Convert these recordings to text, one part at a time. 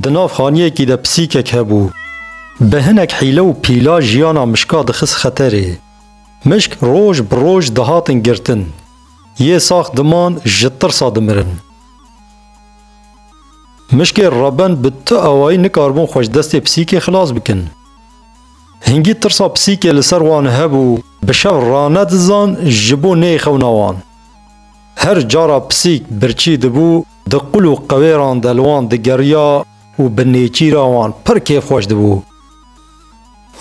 دناف خانیه کی ده پسیکک هبو به هنک حیله و پیلا جیانا مشکا دخص خطره مشک روش بروش دهاتن گرتن یه ساخت دمان جتر سادمرن مشک ربن به تو اوایی نکاربون خوش دست پسیک خلاص بکن هنگی ترسا پسیک لسر وان هبو بشو راند زان جبو نیخو نوان هر جارا پسیک برچی دبو دقلو قویران دلوان دگریا و بنیچی راوان پر کیف خوش دبو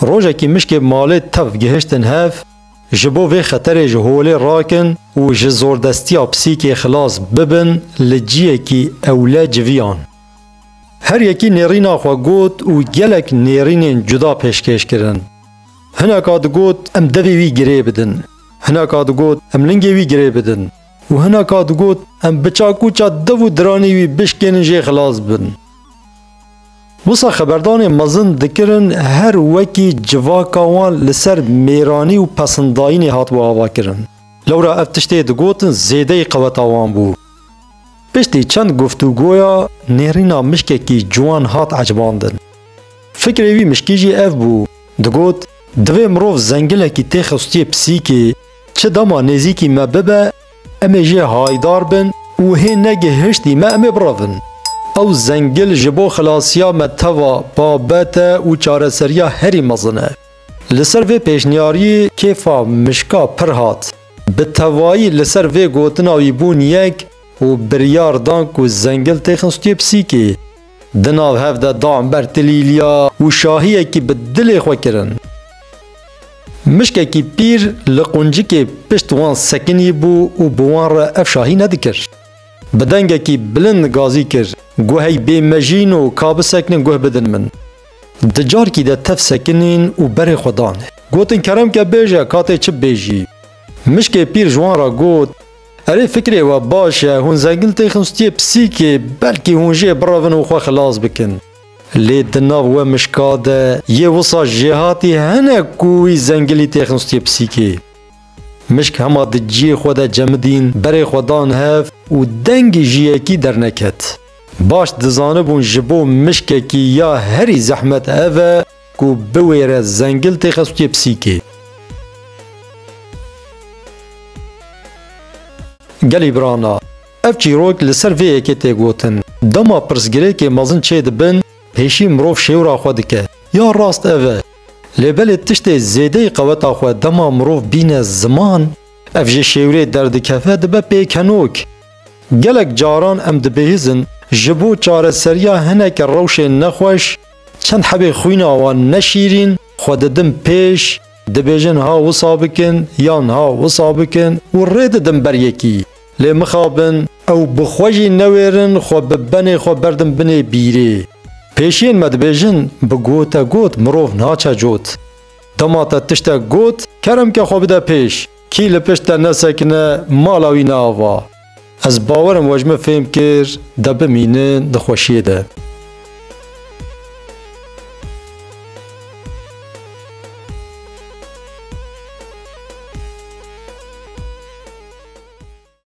روژه کی مشک مالی تف گهشتن هف جبو وی خطر جهولی راکن و جزوردستی پسیک خلاص ببن لجیه کی اولا جویان هر یکی نیرینا خوا گوت و گلک نیرین جدا پیشکش کرن هنکا دو گوت ام دوی وی گره بدن هنکا دو گوت ام لنگی وی گره بدن و هنکا دو گوت ام بچاکوچا دو درانی وی بشکنن جه خلاص بدن وصا خبردان مزن دکرن هر وکی جواکاوان لسر میرانی و پسنداینی هات و آوا کرن لورا افتشته دو گوتن زیده قوتاوان بو پشتی چند گفتگویا نیرینا مشکه کی جوان هات عجباندن فکر وی مشکی جی اف بو دگوت دوی مروف زنگله کی تخصتی پسیکی چه دما نزیکی ما ببه امی جی هایدار بن و هی نگه هشتی ما امی براون او زنگل جبو خلاصیا متوا بابتا و چارسریا هری مزنه لسر وی پیشنیاری کیفا مشکا پر هات به توایی لسر وی گوتناوی بون یک و بریار دانک و زنگل تخصتی پسیکی دناو هفده دام بر تلیلیا و شاهیه کی به دل خو کرن مشکه کی پیر لقنجی که پشت وان سکنی بو و بوان را اف شاهی ندکر بدنگه کی بلند گازی کر گوهی بی مجین و کاب سکنین گوه بدن من دجار کی ده تف سکنین و بر خودان گوتن کرم که بیجه کاته چه بیجی مشکه پیر جوان را گوت اره فکره و باشه هون زنگل تخصتی پسیکی بلکی هون جه براون و خوا خلاص بکن لی دناو و مشکاده یه وصا جهاتی هنه کوی زنگلی تخصتی پسیکی مشک هما دجی خود جمدین بره خودان هف و دنگ جیکی در نکت باش دزانه بون جبو مشکه کی یا هری زحمت هفه کو بویره زنگل تخصتی پسیکی گلی برانا اف چیروک لسر وی اکی تیگوتن دما پرسگره که مازن چه دبن پیشی مروف شیورا خود که یا راست اوه لیبل تشت زیده قوتا خود دما مروف بین زمان اف جه شیوره درد کفه دبه پیکنوک گلک جاران ام دبهیزن جبو چاره سریا هنک روش نخوش چند حبی خوینا و نشیرین خود دم پیش دبیجن ها وصا بکن یان ها وصا بکن و رید دم بر یکی لی مخابن او بخوجی نویرن خو ببنی خو بردم بنی بیری پیشین مدبیجن بگوتا گوت مروف ناچا جوت دماتا تشتا گوت کرم که خو بده پیش کی لپشتا نسکنه مالاوی ناوا از باورم وجمه فهم کر دبمینه دخوشیه ده